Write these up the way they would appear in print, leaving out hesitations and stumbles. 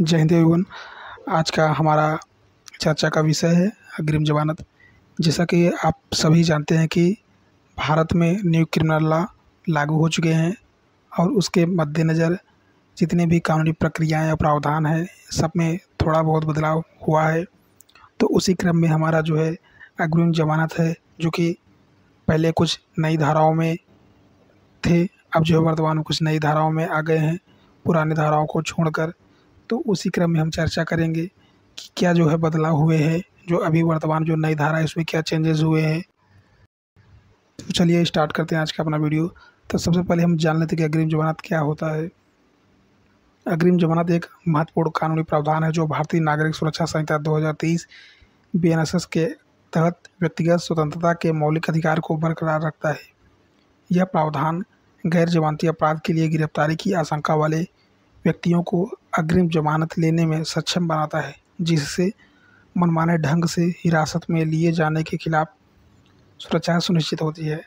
जय हिंद एवरीवन। आज का हमारा चर्चा का विषय है अग्रिम जमानत। जैसा कि आप सभी जानते हैं कि भारत में न्यू क्रिमिनल लॉ लागू हो चुके हैं और उसके मद्देनज़र जितने भी कानूनी प्रक्रियाएं या प्रावधान हैं सब में थोड़ा बहुत बदलाव हुआ है। तो उसी क्रम में हमारा जो है अग्रिम जमानत है, जो कि पहले कुछ नई धाराओं में थे, अब जो है वर्तमान में कुछ नई धाराओं में आ गए हैं पुरानी धाराओं को छोड़कर। तो उसी क्रम में हम चर्चा करेंगे कि क्या जो है बदलाव हुए हैं, जो अभी वर्तमान जो नई धारा है उसमें क्या चेंजेस हुए हैं। तो चलिए स्टार्ट करते हैं आज का अपना वीडियो। तो सबसे पहले हम जान लेते हैं कि अग्रिम जमानत क्या होता है। अग्रिम जमानत एक महत्वपूर्ण कानूनी प्रावधान है जो भारतीय नागरिक सुरक्षा संहिता 2023 BNSS के तहत व्यक्तिगत स्वतंत्रता के मौलिक अधिकार को बरकरार रखता है। यह प्रावधान गैर जमानती अपराध के लिए गिरफ्तारी की आशंका वाले व्यक्तियों को अग्रिम जमानत लेने में सक्षम बनाता है, जिससे मनमाने ढंग से हिरासत में लिए जाने के खिलाफ सुरक्षा सुनिश्चित होती है।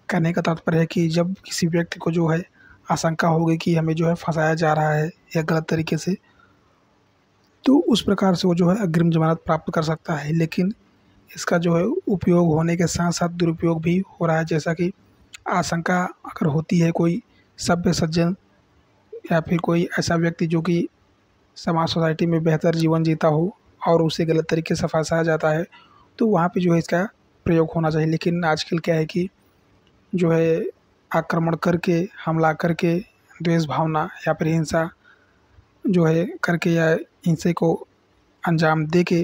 कहने का तात्पर्य है कि जब किसी व्यक्ति को जो है आशंका होगी कि हमें जो है फंसाया जा रहा है या गलत तरीके से, तो उस प्रकार से वो जो है अग्रिम जमानत प्राप्त कर सकता है। लेकिन इसका जो है उपयोग होने के साथ साथ दुरुपयोग भी हो रहा है। जैसा कि आशंका अगर होती है कोई सभ्य सज्जन या फिर कोई ऐसा व्यक्ति जो कि समाज सोसाइटी में बेहतर जीवन जीता हो और उसे गलत तरीके से फंसाया जाता है, तो वहाँ पे जो है इसका प्रयोग होना चाहिए। लेकिन आजकल क्या है कि जो है आक्रमण करके, हमला करके, द्वेष भावना या फिर हिंसा जो है करके या हिंसे को अंजाम दे के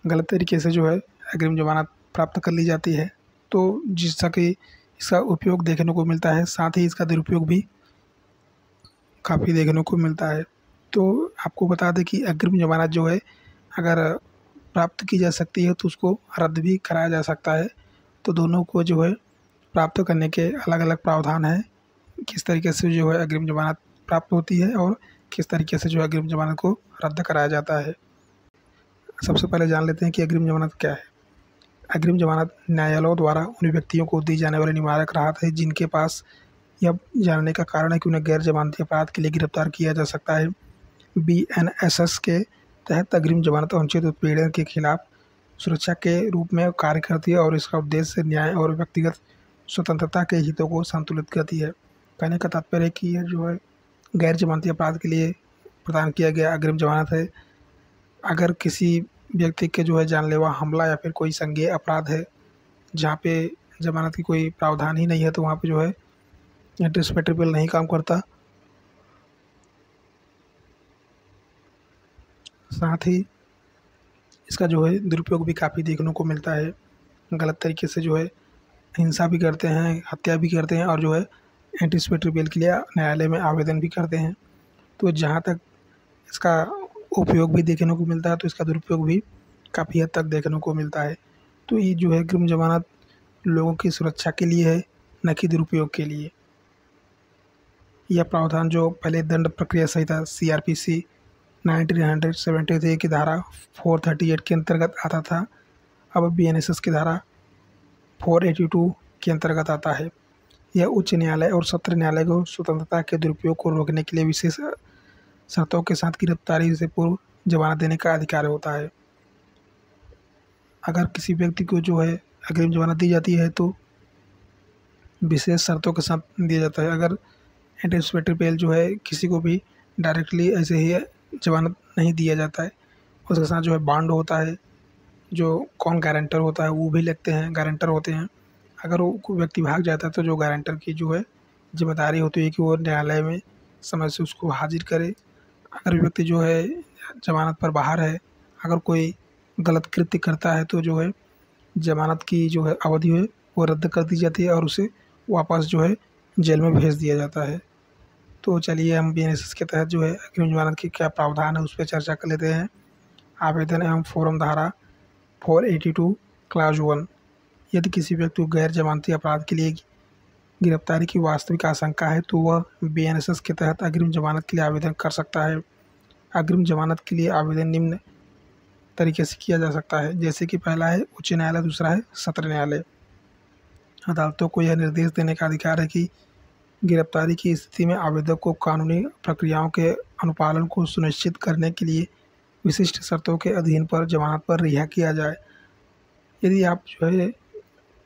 गलत तरीके से जो है अग्रिम जमानत प्राप्त कर ली जाती है। तो जिससा कि इसका उपयोग देखने को मिलता है, साथ ही इसका दुरुपयोग भी काफ़ी देखने को मिलता है। तो आपको बता दें कि अग्रिम जमानत जो है अगर प्राप्त की जा सकती है तो उसको रद्द भी कराया जा सकता है। तो दोनों को जो है प्राप्त करने के अलग अलग प्रावधान हैं, किस तरीके से जो है अग्रिम जमानत प्राप्त होती है और किस तरीके से जो है अग्रिम जमानत को रद्द कराया जाता है। सबसे पहले जान लेते हैं कि अग्रिम जमानत क्या है। अग्रिम जमानत न्यायालयों द्वारा उन व्यक्तियों को दी जाने वाली निवारक राहत है जिनके पास यह जानने का कारण है कि उन्हें गैर जमानती अपराध के लिए गिरफ्तार किया जा सकता है। BNSS के तहत अग्रिम जमानत अनुचित उत्पीड़न के खिलाफ सुरक्षा के रूप में कार्य करती है और इसका उद्देश्य न्याय और व्यक्तिगत स्वतंत्रता के हितों को संतुलित करती है। कहने का तात्पर्य है कि यह जो है गैर जमानती अपराध के लिए प्रदान किया गया अग्रिम जमानत है। अगर किसी व्यक्ति के जो है जानलेवा हमला या फिर कोई संज्ञेय अपराध है जहाँ पे जमानत की कोई प्रावधान ही नहीं है, तो वहाँ पे जो है एंटीसिपेटरी बिल नहीं काम करता। साथ ही इसका जो है दुरुपयोग भी काफ़ी देखने को मिलता है। गलत तरीके से जो है हिंसा भी करते हैं, हत्या भी करते हैं और जो है एंटीसिपेटरी बेल के लिए न्यायालय में आवेदन भी करते हैं। तो जहाँ तक इसका उपयोग भी देखने को मिलता है, तो इसका दुरुपयोग भी काफ़ी हद तक देखने को मिलता है। तो ये जो है अग्रिम जमानत लोगों की सुरक्षा के लिए है, न कि दुरुपयोग के लिए। यह प्रावधान जो पहले दंड प्रक्रिया संहिता CRPC 1973 की धारा 438 के अंतर्गत आता था, अब BNSS की धारा 482 के अंतर्गत आता है। यह उच्च न्यायालय और सत्र न्यायालय को स्वतंत्रता के दुरुपयोग को रोकने के लिए विशेष शर्तों के साथ गिरफ्तारी से पूर्व जमानत देने का अधिकार होता है। अगर किसी व्यक्ति को जो है अग्रिम जमानत दी जाती है तो विशेष शर्तों के साथ दिया जाता है। अगर एंटीसिपेटरी बेल जो है किसी को भी डायरेक्टली ऐसे ही जमानत नहीं दिया जाता है, उसके साथ जो है बॉन्ड होता है, जो कौन गारंटर होता है वो भी लगते हैं, गारंटर होते हैं। अगर वो कोई व्यक्ति भाग जाता है तो जो गारंटर की जो है जिम्मेदारी होती है कि वो न्यायालय में समय से उसको हाजिर करे। अगर व्यक्ति जो है जमानत पर बाहर है, अगर कोई गलत कृत्य करता है तो जो है जमानत की जो है अवधि है वो रद्द कर दी जाती है और उसे वापस जो है जेल में भेज दिया जाता है। तो चलिए हम BNSS के तहत जो है अग्रिम जमानत की क्या प्रावधान है उस पर चर्चा कर लेते हैं। आवेदन एवं फोरम धारा 482 क्लास 1। यदि किसी व्यक्ति को गैर जमानती अपराध के लिए गिरफ्तारी की वास्तविक आशंका है तो वह BNSS के तहत अग्रिम जमानत के लिए आवेदन कर सकता है। अग्रिम जमानत के लिए आवेदन निम्न तरीके से किया जा सकता है, जैसे कि पहला है उच्च न्यायालय, दूसरा है सत्र न्यायालय। अदालतों को यह निर्देश देने का अधिकार है कि गिरफ्तारी की स्थिति में आवेदक को कानूनी प्रक्रियाओं के अनुपालन को सुनिश्चित करने के लिए विशिष्ट शर्तों के अधीन पर जमानत पर रिहा किया जाए। यदि आप जो है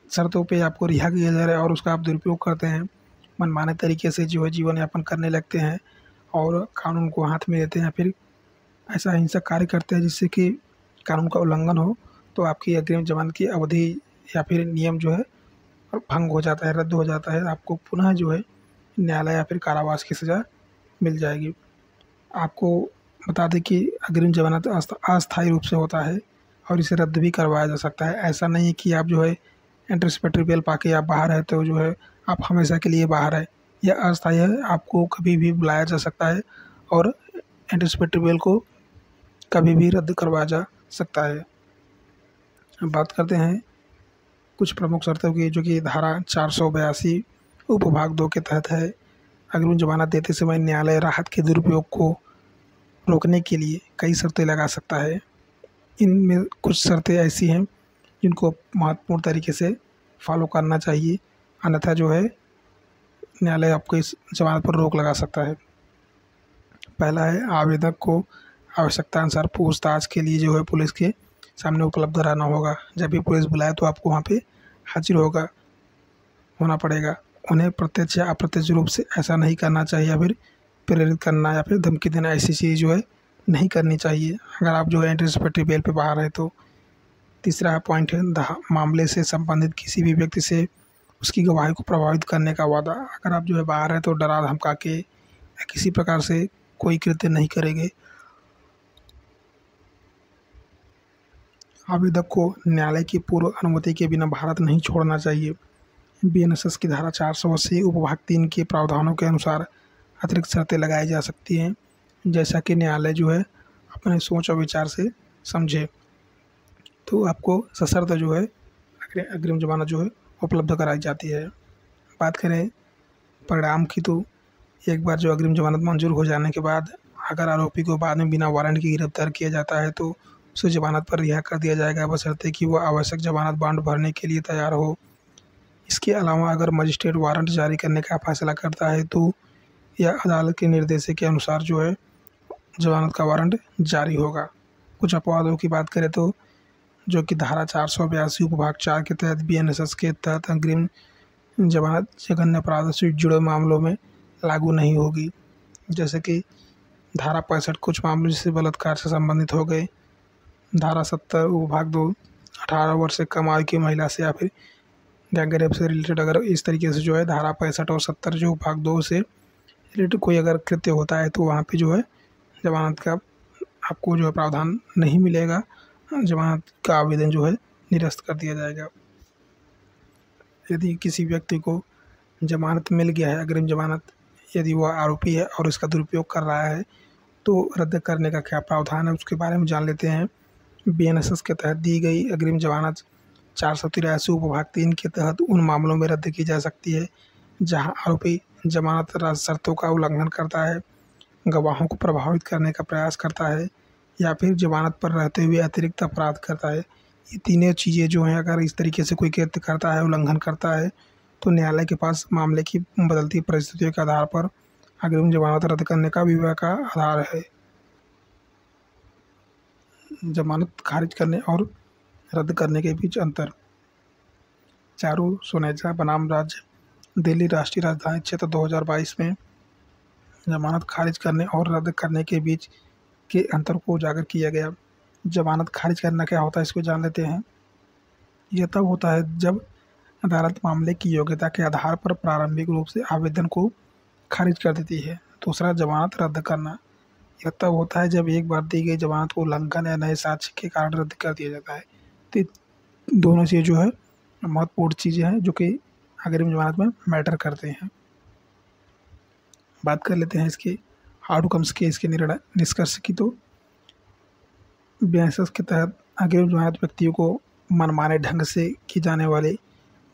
शर्तों पे आपको रिहा किया जा रहा है और उसका आप दुरुपयोग करते हैं, मनमाने तरीके से जो है जीवन यापन करने लगते हैं और कानून को हाथ में लेते हैं, फिर ऐसा हिंसक कार्य करते हैं जिससे कि कानून का उल्लंघन हो, तो आपकी अग्रिम जमानत की अवधि या फिर नियम जो है भंग हो जाता है, रद्द हो जाता है। आपको पुनः जो है न्यायालय या फिर कारावास की सज़ा मिल जाएगी। आपको बता दें कि अग्रिम जमानत अस्थायी रूप से होता है और इसे रद्द भी करवाया जा सकता है। ऐसा नहीं है कि आप जो है एंटीसिपेटरी बेल पाके आप बाहर है तो जो है आप हमेशा के लिए बाहर है। यह अस्थायी है, आपको कभी भी बुलाया जा सकता है और एंटीसिपेटरी बेल को कभी भी रद्द करवाया जा सकता है। अब बात करते हैं कुछ प्रमुख शर्तों की, जो कि धारा 482 उपभाग 2 के तहत है। अग्रिम जमानत देते समय न्यायालय राहत के दुरुपयोग को रोकने के लिए कई शर्तें लगा सकता है। इनमें कुछ शर्तें ऐसी हैं जिनको महत्वपूर्ण तरीके से फॉलो करना चाहिए, अन्यथा जो है न्यायालय आपको इस जमानत पर रोक लगा सकता है। पहला है, आवेदक को आवश्यकता अनुसार पूछताछ के लिए जो है पुलिस के सामने उपलब्ध रहना होगा। जब भी पुलिस बुलाए तो आपको वहाँ पे हाजिर होना पड़ेगा। उन्हें प्रत्यक्ष या अप्रत्यक्ष रूप से ऐसा नहीं करना चाहिए या फिर प्रेरित करना या फिर धमकी देना, ऐसी चीज़ जो है नहीं करनी चाहिए अगर आप जो है एंटीसिपेटरी बेल पे बाहर है तो। तीसरा पॉइंट है, मामले से संबंधित किसी भी व्यक्ति से उसकी गवाही को प्रभावित करने का वादा। अगर आप जो है बाहर है तो डरा धमका के या किसी प्रकार से कोई कृत्य नहीं करेंगे। आवेदक को न्यायालय की पूर्व अनुमति के बिना भारत नहीं छोड़ना चाहिए। बीएनएसएस की धारा 480 उपभाग 3 के प्रावधानों के अनुसार अतिरिक्त शर्तें लगाई जा सकती हैं, जैसा कि न्यायालय जो है अपने सोच और विचार से समझे। तो आपको सशर्त जो है अग्रिम जमानत जो है उपलब्ध कराई जाती है। बात करें परिणाम की, तो एक बार जो अग्रिम जमानत मंजूर हो जाने के बाद अगर आरोपी को बाद में बिना वारंट की गिरफ्तार किया जाता है तो उसे जमानत पर रिहा कर दिया जाएगा, बशर्ते कि वह आवश्यक जमानत बॉन्ड भरने के लिए तैयार हो। इसके अलावा अगर मजिस्ट्रेट वारंट जारी करने का फैसला करता है तो यह अदालत के निर्देश के अनुसार जो है जमानत का वारंट जारी होगा। कुछ अपवादों की बात करें तो जो कि धारा 482 उपभाग 4 के तहत बीएनएसएस के तहत अग्रिम जमानत जघन्य अपराध से जुड़े मामलों में लागू नहीं होगी, जैसे कि धारा 65 कुछ मामलों जैसे बलात्कार से संबंधित हो गए, धारा 70 उपभाग 2 18 वर्ष से कम आयु की महिला से या फिर गैंगरेप से रिलेटेड अगर इस तरीके से जो है धारा 65 और 70 जो भाग 2 से रिलेटेड कोई अगर कृत्य होता है तो वहाँ पे जो है जमानत का आपको जो है प्रावधान नहीं मिलेगा, जमानत का आवेदन जो है निरस्त कर दिया जाएगा। यदि किसी व्यक्ति को जमानत मिल गया है, अग्रिम जमानत, यदि वह आरोपी है और इसका दुरुपयोग कर रहा है तो रद्द करने का क्या प्रावधान है उसके बारे में जान लेते हैं। बीएनएसएस के तहत दी गई अग्रिम जमानत 483 उपभाग 3 के तहत उन मामलों में रद्द की जा सकती है जहां आरोपी जमानत शर्तों का उल्लंघन करता है, गवाहों को प्रभावित करने का प्रयास करता है या फिर जमानत पर रहते हुए अतिरिक्त अपराध करता है। ये तीनों चीज़ें जो हैं अगर इस तरीके से कोई कृत्य करता है, उल्लंघन करता है, तो न्यायालय के पास मामले की बदलती परिस्थितियों के आधार पर अग्रिम जमानत रद्द करने का विवेक का आधार है। जमानत खारिज करने और रद्द करने के बीच अंतर। चारू सोनेजा बनाम राज्य दिल्ली राष्ट्रीय राजधानी क्षेत्र 2022 में जमानत खारिज करने और रद्द करने के बीच के अंतर को उजागर किया गया। जमानत खारिज करना क्या होता है इसको जान लेते हैं। यह तब होता है जब अदालत मामले की योग्यता के आधार पर प्रारंभिक रूप से आवेदन को खारिज कर देती है। दूसरा, जमानत रद्द करना, यह तब होता है जब एक बार दी गई जमानत को उल्लंघन या नए साक्ष्य के कारण रद्द कर दिया जाता है। तो दोनों चीज़ जो है महत्वपूर्ण चीज़ें हैं जो कि अग्रिम जमानत में मैटर करते हैं। बात कर लेते हैं इसके आउटकम्स के, इसके निर्णय निष्कर्ष की। तो बीएनएसएस के तहत अग्रिम जमानत व्यक्तियों को मनमाने ढंग से की जाने वाली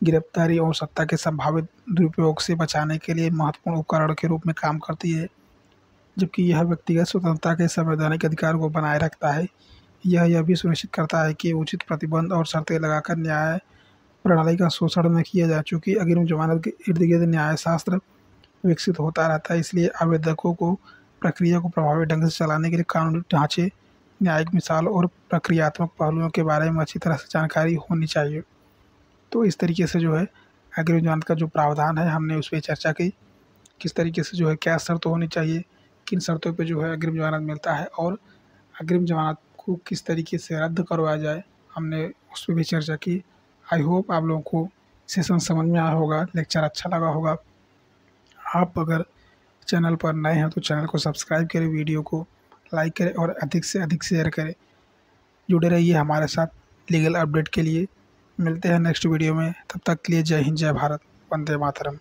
गिरफ्तारी और सत्ता के संभावित दुरुपयोग से बचाने के लिए महत्वपूर्ण उपकरण के रूप में काम करती है, जबकि यह व्यक्तिगत स्वतंत्रता के संवैधानिक अधिकार को बनाए रखता है। यह भी सुनिश्चित करता है कि उचित प्रतिबंध और शर्तें लगाकर न्याय प्रणाली का शोषण न किया जाए। चूँकि अग्रिम जमानत के इर्द गिर्द न्याय शास्त्र विकसित होता रहता है, इसलिए आवेदकों को प्रक्रिया को प्रभावी ढंग से चलाने के लिए कानूनी ढांचे, न्यायिक मिसाल और प्रक्रियात्मक पहलुओं के बारे में अच्छी तरह से जानकारी होनी चाहिए। तो इस तरीके से जो है अग्रिम जमानत का जो प्रावधान है हमने उस पर चर्चा की, किस तरीके से जो है क्या शर्त होनी चाहिए, किन शर्तों पे जो है अग्रिम जमानत मिलता है और अग्रिम जमानत को किस तरीके से रद्द करवाया जाए, हमने उस पर भी चर्चा की। आई होप आप लोगों को सेशन समझ में आया होगा, लेक्चर अच्छा लगा होगा। आप अगर चैनल पर नए हैं तो चैनल को सब्सक्राइब करें, वीडियो को लाइक करें और अधिक से अधिक शेयर करें। जुड़े रहिए हमारे साथ लीगल अपडेट के लिए। मिलते हैं नेक्स्ट वीडियो में, तब तक के लिए जय हिंद, जय भारत, वंदे मातरम।